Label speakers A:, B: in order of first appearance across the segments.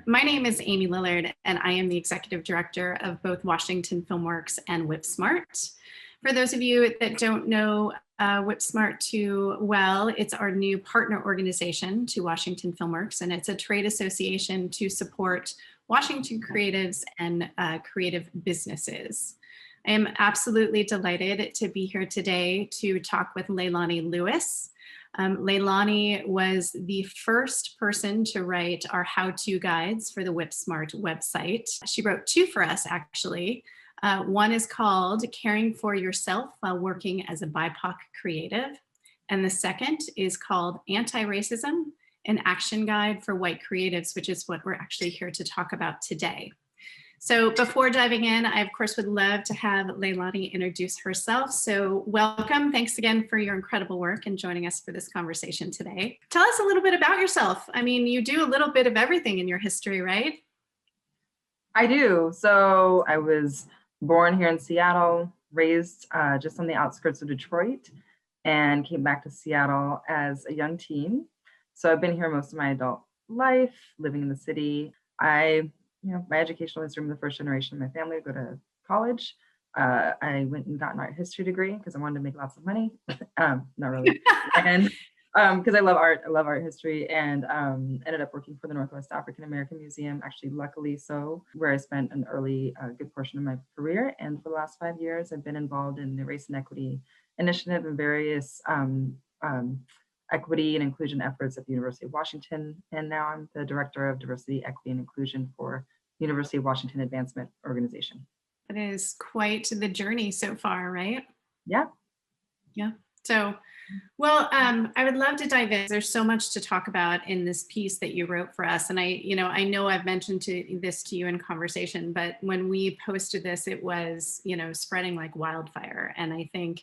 A: My name is Amy Lillard, and I am the executive director of both Washington FilmWorks and WhipSmart. For those of you that don't know WhipSmart too well, it's our new partner organization to Washington FilmWorks, and it's a trade association to support Washington creatives and creative businesses. I am absolutely delighted to be here today to talk with Leilani Lewis. Leilani was the first person to write our how-to guides for the WhipSmart website. She wrote two for us, actually. One is called Caring for Yourself While Working as a BIPOC Creative. And the second is called Anti-Racism, an Action Guide for White Creatives, which is what we're actually here to talk about today. So before diving in, I of course would love to have Leilani introduce herself. So welcome, thanks again for your incredible work and joining us for this conversation today. Tell us a little bit about yourself. I mean, you do a little bit of everything in your history, right?
B: I do. So I was born here in Seattle, raised just on the outskirts of Detroit, and came back to Seattle as a young teen. So I've been here most of my adult life, living in the city. My educational history, I'm the first generation of my family to go to college. I went and got an art history degree because I wanted to make lots of money. Not really. And because I love art history, and ended up working for the Northwest African American Museum, actually, luckily so, where I spent an early good portion of my career. And for the last 5 years, I've been involved in the Race and Equity Initiative and various equity and inclusion efforts at the University of Washington. And now I'm the Director of Diversity, Equity, and Inclusion for University of Washington Advancement Organization.
A: It is quite the journey so far, right?
B: Yeah.
A: Yeah. So, well, I would love to dive in. There's so much to talk about in this piece that you wrote for us. And I know I've mentioned this to you in conversation, but when we posted this, it was, spreading like wildfire. And I think,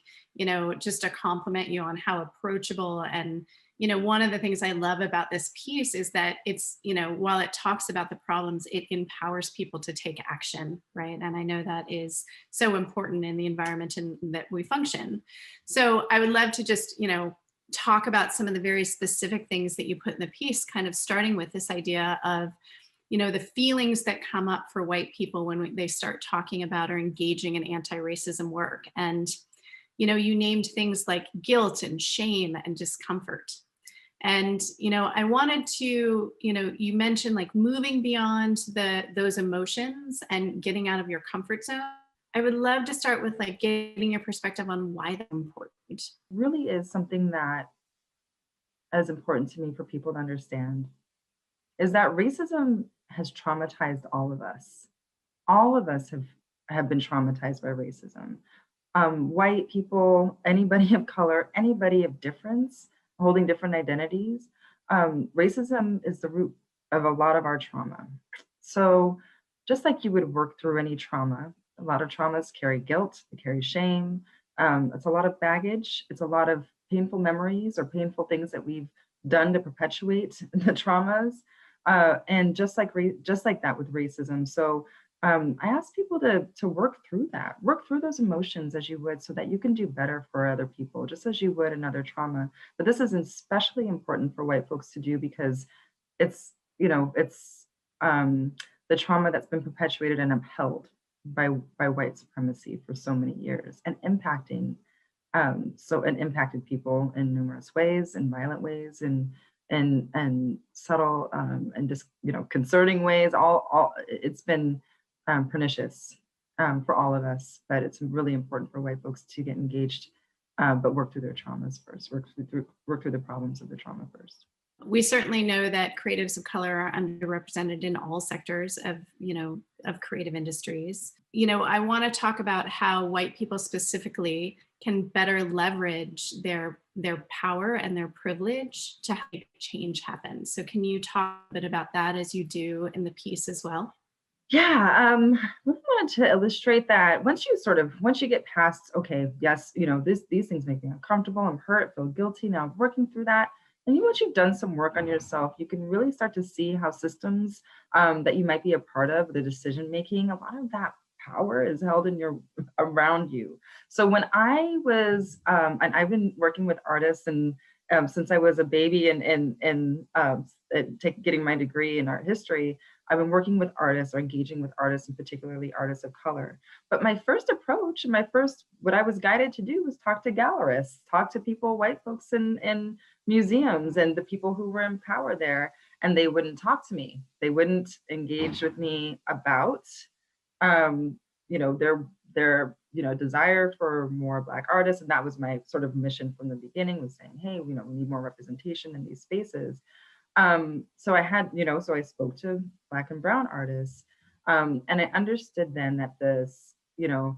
A: just to compliment you on how approachable and, one of the things I love about this piece is that it's, while it talks about the problems, it empowers people to take action, right? And I know that is so important in the environment in that we function. So I would love to just, talk about some of the very specific things that you put in the piece, kind of starting with this idea of, the feelings that come up for white people when they start talking about or engaging in anti-racism work. And, you named things like guilt and shame and discomfort. And, I wanted to, you mentioned like moving beyond those emotions and getting out of your comfort zone. I would love to start with like getting your perspective on why that's important.
B: Really is something that is important to me for people to understand is that racism has traumatized all of us. All of us have been traumatized by racism. White people, anybody of color, anybody of difference, holding different identities. Racism is the root of a lot of our trauma. So just like you would work through any trauma, a lot of traumas carry guilt, they carry shame. It's a lot of baggage. It's a lot of painful memories or painful things that we've done to perpetuate the traumas. And just like that with racism. So I ask people to work through that, work through those emotions as you would so that you can do better for other people, just as you would another trauma. But this is especially important for white folks to do because it's the trauma that's been perpetuated and upheld by white supremacy for so many years and impacting impacted people in numerous ways, in violent ways, and subtle and just concerning ways. All it's been pernicious for all of us, but it's really important for white folks to get engaged, but work through their traumas first, work through the problems of the trauma first.
A: We certainly know that creatives of color are underrepresented in all sectors of creative industries. I want to talk about how white people specifically can better leverage their power and their privilege to make change happen. So can you talk a bit about that as you do in the piece as well?
B: Yeah, I really wanted to illustrate that once you get past, okay, yes, these things make me uncomfortable, I'm hurt, feel guilty, now I'm working through that. And once you've done some work on yourself, you can really start to see how systems that you might be a part of, the decision making, a lot of that power is held around you. So when I was, and I've been working with artists and since I was a baby and getting my degree in art history, I've been working with artists or engaging with artists, and particularly artists of color. But my first approach, what I was guided to do was talk to gallerists, talk to people, white folks in museums and the people who were in power there. And they wouldn't talk to me. They wouldn't engage with me about, their desire for more Black artists. And that was my sort of mission from the beginning, was saying, hey, we need more representation in these spaces. So I spoke to Black and Brown artists. And I understood then that this, it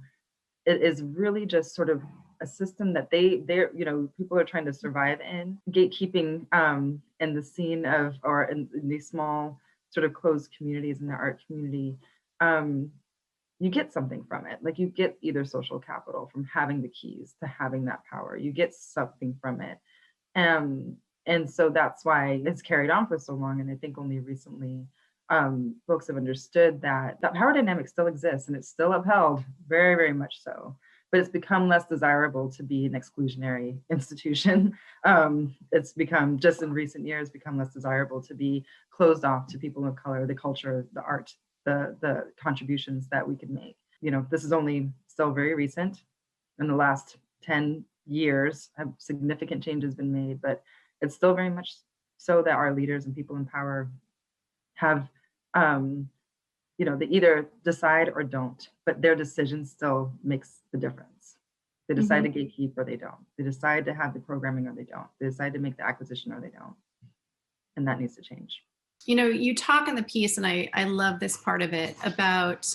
B: is really just sort of a system that people are trying to survive in, gatekeeping in the scene or in these small sort of closed communities in the art community. You get something from it. Like, you get either social capital from having the keys to having that power. You get something from it. And so that's why it's carried on for so long. And I think only recently folks have understood that that power dynamic still exists, and it's still upheld, very, very much so. But it's become less desirable to be an exclusionary institution. It's become, just in recent years, become less desirable to be closed off to people of color, the culture, the art, the contributions that we can make. This is only still very recent. In the last 10 years, significant changes been made, but it's still very much so that our leaders and people in power have, they either decide or don't, but their decision still makes the difference. They decide to gatekeep or they don't. They decide to have the programming or they don't. They decide to make the acquisition or they don't. And that needs to change.
A: You talk in the piece, and I love this part of it, about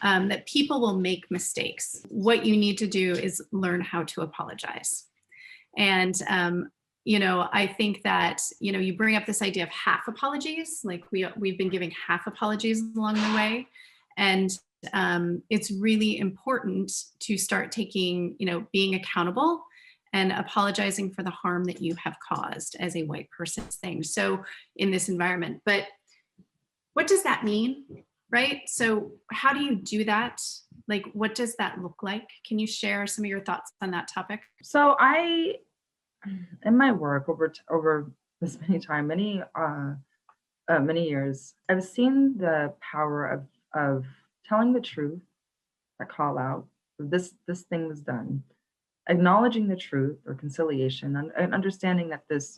A: that people will make mistakes. What you need to do is learn how to apologize. And I think that, you bring up this idea of half apologies, like we've been giving half apologies along the way. And it's really important to start taking, being accountable and apologizing for the harm that you have caused as a white person's thing. So in this environment, but what does that mean? Right? So how do you do that? Like, what does that look like? Can you share some of your thoughts on that topic?
B: So in my work over this many years, I've seen the power of telling the truth, a call out, this thing was done, acknowledging the truth or conciliation, and understanding that this,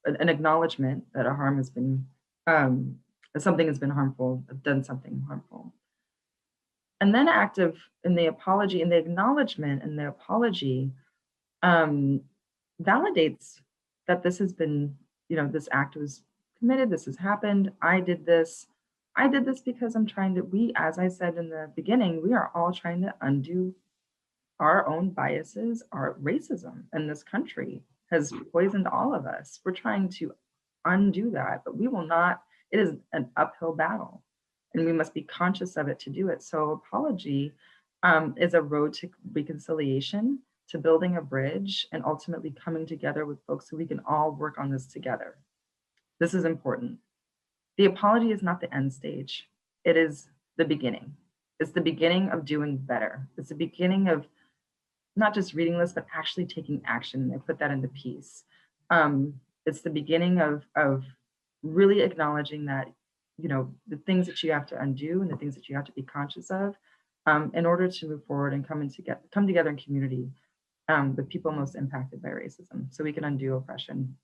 B: an acknowledgement that a harm has been, that something has been harmful, done something harmful. And then active in the apology, and the acknowledgement and the apology validates that this has been, this act was committed, this has happened, I did this because as I said in the beginning, we are all trying to undo our own biases. Our racism in this country has poisoned all of us. We're trying to undo that, but we will not. It is an uphill battle, and we must be conscious of it to do it. So apology is a road to reconciliation, to building a bridge, and ultimately coming together with folks so we can all work on this together. This is important. The apology is not the end stage. It is the beginning. It's the beginning of doing better. It's the beginning of not just reading lists, but actually taking action. I put that in the piece. It's the beginning of really acknowledging that, the things that you have to undo and the things that you have to be conscious of in order to move forward and come together in community with people most impacted by racism, so we can undo oppression.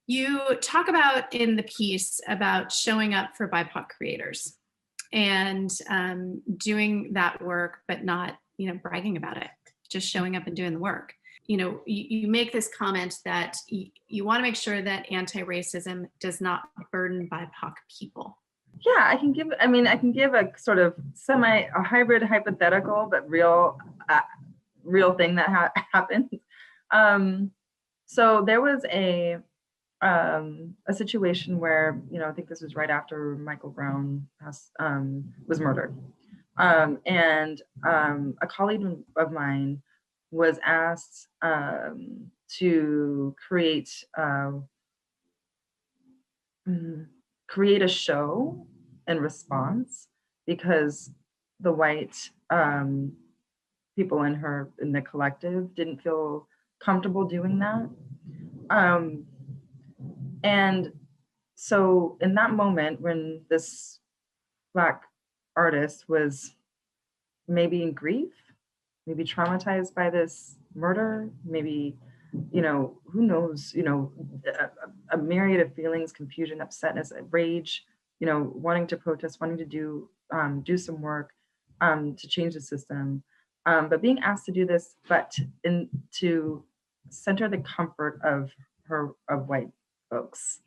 A: You talk about in the piece about showing up for BIPOC creators and doing that work, but not, bragging about it, just showing up and doing the work. You make this comment that you want to make sure that anti-racism does not burden BIPOC people.
B: Yeah, I can give a sort of a hybrid hypothetical, but real thing that happened. So there was a situation where, I think this was right after Michael Brown was murdered. And a colleague of mine was asked to create a show in response, because the white people in the collective didn't feel comfortable doing that. And so in that moment, when this Black artist was maybe in grief, maybe traumatized by this murder, maybe, who knows, a myriad of feelings, confusion, upsetness, rage, wanting to protest, wanting to do some work to change the system. But being asked to do this, but to center the comfort of white folks.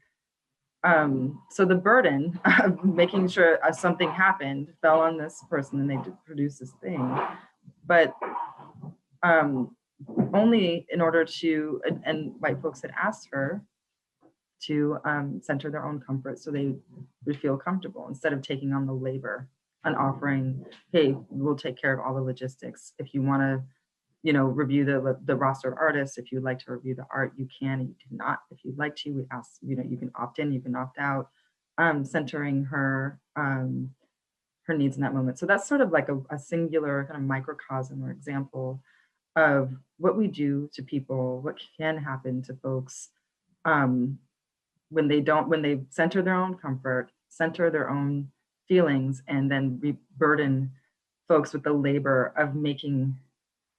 B: So the burden of making sure something happened fell on this person, and they did produce this thing, but only in order to, and white folks had asked her to center their own comfort so they would feel comfortable instead of taking on the labor and offering, hey, we'll take care of all the logistics. If you want to, review the roster of artists, if you'd like to review the art, you can, and you cannot. If you'd like to, we ask, you can opt in, you can opt out, centering her needs in that moment. So that's sort of like a singular kind of microcosm or example of what we do to people, what can happen to folks when they center their own comfort, center their own feelings, and then burden folks with the labor of making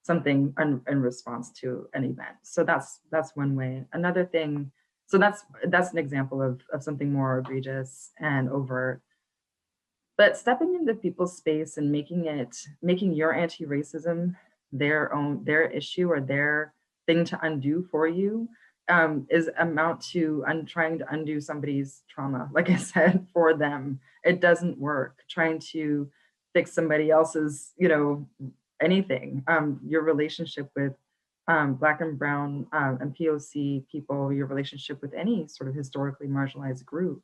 B: something in response to an event. So that's one way. Another thing, so that's an example of something more egregious and overt. But stepping into people's space and making your anti-racism their issue or their thing to undo for you is amount to trying to undo somebody's trauma. Like I said, for them, it doesn't work. Trying to fix somebody else's, anything. Your relationship with Black and Brown and POC people, your relationship with any sort of historically marginalized group,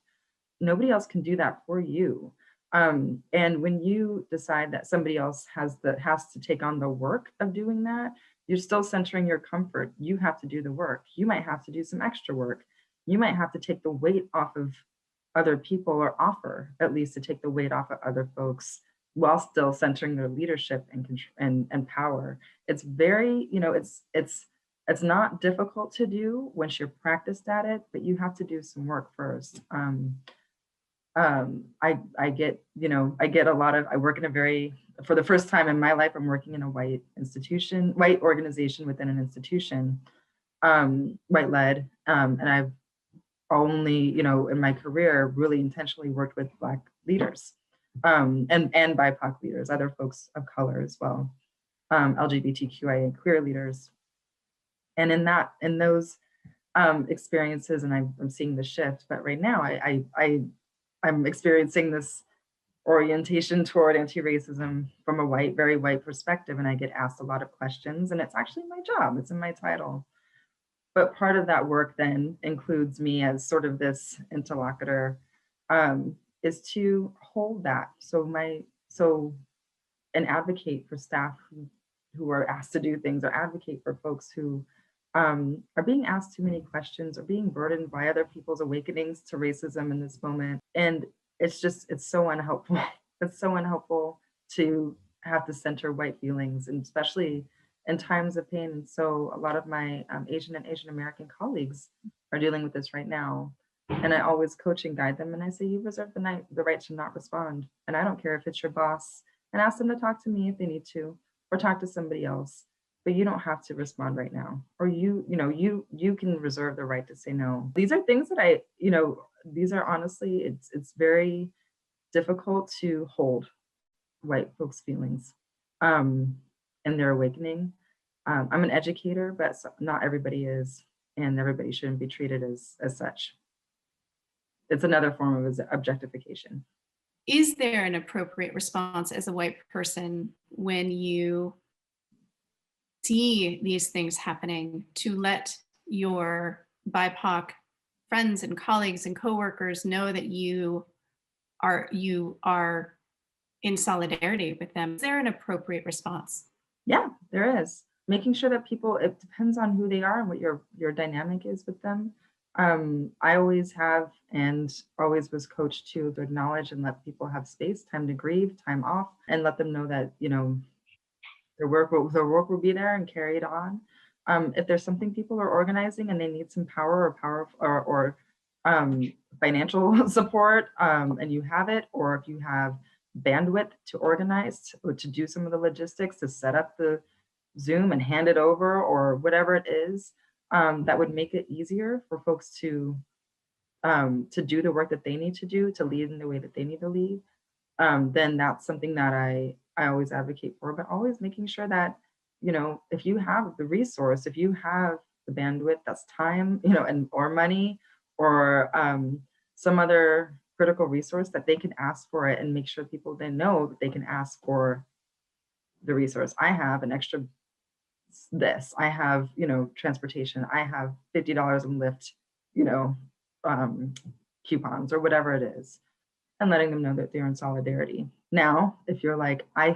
B: nobody else can do that for you. And when you decide that somebody else has to take on the work of doing that, you're still centering your comfort. You have to do the work. You might have to do some extra work. You might have to take the weight off of other people, or offer at least to take the weight off of other folks while still centering their leadership and power. It's very, it's not difficult to do once you're practiced at it, but you have to do some work first. I get a lot of, I work in for the first time in my life, I'm working in a white organization within an institution, white led. And I've only, in my career, really intentionally worked with Black leaders, and BIPOC leaders, other folks of color as well, LGBTQIA queer leaders. And in those experiences, and I'm seeing the shift, but right now I'm experiencing this orientation toward anti-racism from a very white perspective, and I get asked a lot of questions, and it's actually my job, it's in my title. But part of that work then includes me as sort of this interlocutor, is to hold that. And advocate for staff who are asked to do things, or advocate for folks who are being asked too many questions, or being burdened by other people's awakenings to racism in this moment. And it's so unhelpful. It's so unhelpful to have to center white feelings, and especially in times of pain. And so a lot of my Asian and Asian American colleagues are dealing with this right now. And I always coach and guide them. And I say, you reserve the right to not respond. And I don't care if it's your boss, and ask them to talk to me if they need to, or talk to somebody else. But you don't have to respond right now. Or you can reserve the right to say no. These are things that these are honestly, it's very difficult to hold white folks' feelings and their awakening. I'm an educator, but not everybody is, and everybody shouldn't be treated as such. It's another form of objectification.
A: Is there an appropriate response as a white person when you see these things happening, to let your BIPOC friends and colleagues and coworkers know that you are in solidarity with them? Is there an appropriate response?
B: Yeah, there is. Making sure that it depends on who they are and what your dynamic is with them. I always have, and always was coached to acknowledge and let people have space, time to grieve, time off, and let them know that, their work will be there and carry it on. If there's something people are organizing and they need some power or financial support, and you have it, or if you have bandwidth to organize or to do some of the logistics, to set up the Zoom and hand it over or whatever it is, that would make it easier for folks to do the work that they need to do, to lead in the way that they need to lead, then that's something that I always advocate for. But always making sure that, you know, if you have the resource, if you have the bandwidth, that's time, you know, and or money or some other critical resource, that they can ask for it and make sure people then know that they can ask for the resource. I have an extra this, I have, you know, transportation, I have $50 in Lyft, you know, um, coupons or whatever it is, and letting them know that they're in solidarity. Now, if you're like, I'm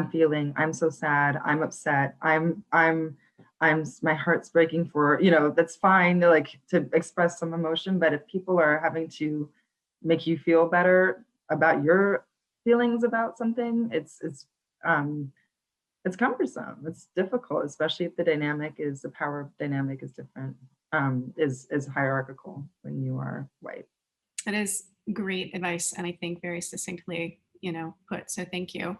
B: feeling, I'm so sad, I'm upset, my heart's breaking for, you know, that's fine to like to express some emotion. But if people are having to make you feel better about your feelings about something, it's cumbersome. It's difficult, especially if the power dynamic is different, is hierarchical when you are white.
A: That is great advice, and I think very succinctly, put. So thank you.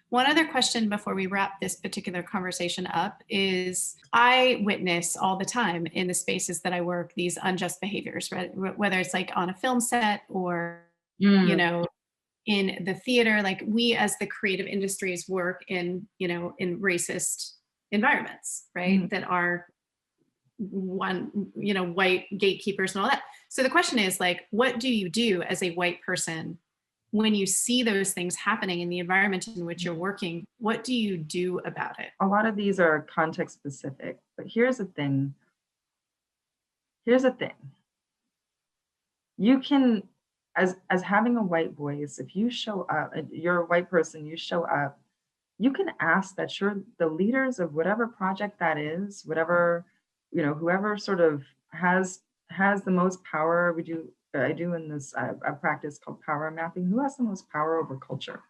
A: One other question before we wrap this particular conversation up is I witness all the time in the spaces that I work these unjust behaviors, right? Whether it's like on a film set or, in the theater, like we as the creative industries work in racist environments, right? That are white gatekeepers and all that. So the question is like, what do you do as a white person when you see those things happening in the environment in which you're working? What do you do about it?
B: A lot of these are context specific, but here's the thing. You can, as having a white voice, if you show up, you're a white person, you show up, you can ask that the leaders of whatever project that is, whatever, whoever sort of has the most power. I do in this a practice called power mapping. Who has the most power over culture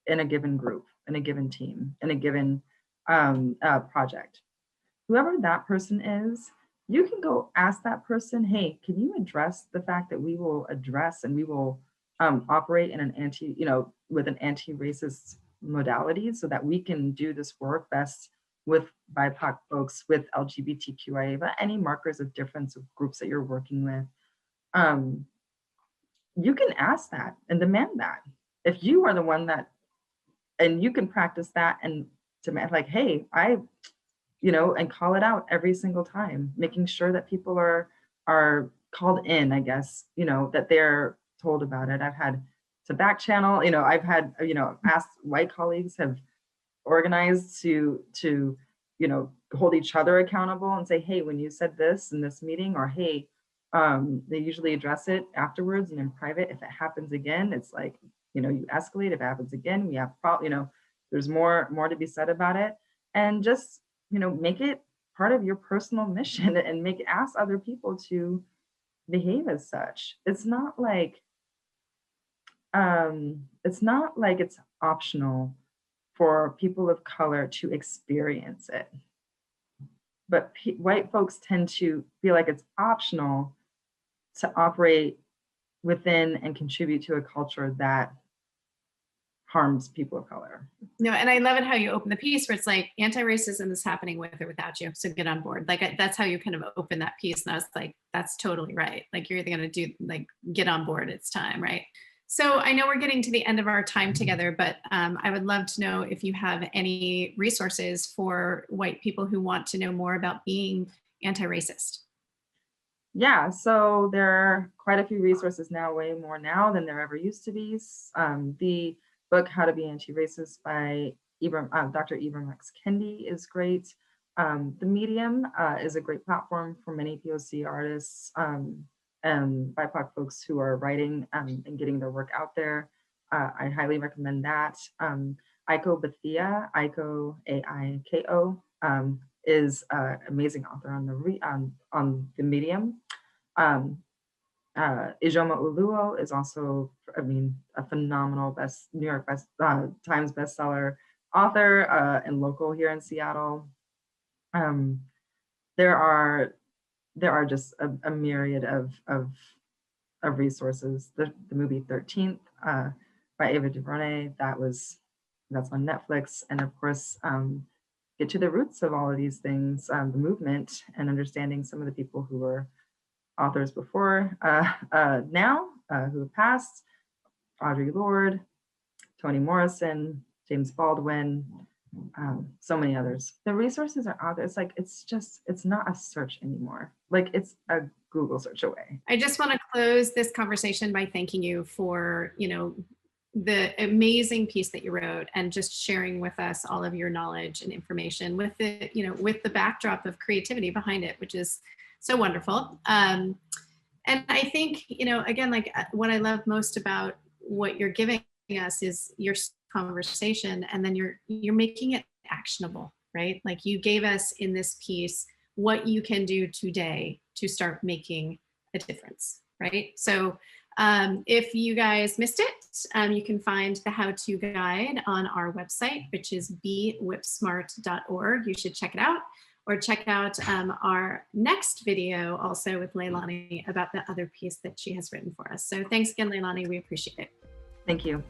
B: in a given group, in a given team, in a given project? Whoever that person is, you can go ask that person, hey, can you address the fact that we will address and we will operate in an with an anti-racist modality so that we can do this work best with BIPOC folks, with LGBTQIA, but any markers of difference of groups that you're working with. You can ask that and demand that. If you are the one that, and you can practice that and demand like, hey, and call it out every single time, making sure that people are called in, I guess, that they're told about it. I've had to back channel, I've had, asked white colleagues have organized to hold each other accountable and say, hey, when you said this in this meeting, or hey, they usually address it afterwards and in private. If it happens again, it's like, you escalate. If it happens again, we have, there's more to be said about it. And just, make it part of your personal mission and ask other people to behave as such. It's not like it's optional for people of color to experience it. But white folks tend to feel like it's optional to operate within and contribute to a culture that harms people of color.
A: No, and I love it how you open the piece where it's like anti-racism is happening with or without you. So get on board. Like that's how you kind of open that piece. And I was like, that's totally right. Like you're either going to do like get on board. It's time, right? So I know we're getting to the end of our time together, but I would love to know if you have any resources for white people who want to know more about being anti-racist.
B: Yeah, so there are quite a few resources now, way more now than there ever used to be. The book, How to Be Anti-Racist by Dr. Ibram X. Kendi is great. The Medium is a great platform for many POC artists and BIPOC folks who are writing and getting their work out there. I highly recommend that. Aiko Bethia, Aiko, A-I-K-O, is an amazing author on the Medium. Ijoma Uluo is also, a phenomenal New York Times bestseller author and local here in Seattle. There are just a myriad of resources. The movie 13th by by Ava DuVernay. That's on Netflix. And of course, get to the roots of all of these things, the movement, and understanding some of the people who were authors before now, who have passed: Audre Lorde, Toni Morrison, James Baldwin, so many others. The resources are out there. It's like, it's not a search anymore. Like, it's a Google search away.
A: I just want to close this conversation by thanking you for, the amazing piece that you wrote and just sharing with us all of your knowledge and information with the backdrop of creativity behind it, which is so wonderful. And I think, again, like what I love most about what you're giving us is your conversation, and then you're making it actionable, right? Like, you gave us in this piece what you can do today to start making a difference, right? So if you guys missed it, you can find the how-to guide on our website, which is bewhipsmart.org. You should check it out, or check out our next video also with Leilani about the other piece that she has written for us. So thanks again, Leilani. We appreciate it.
B: Thank you.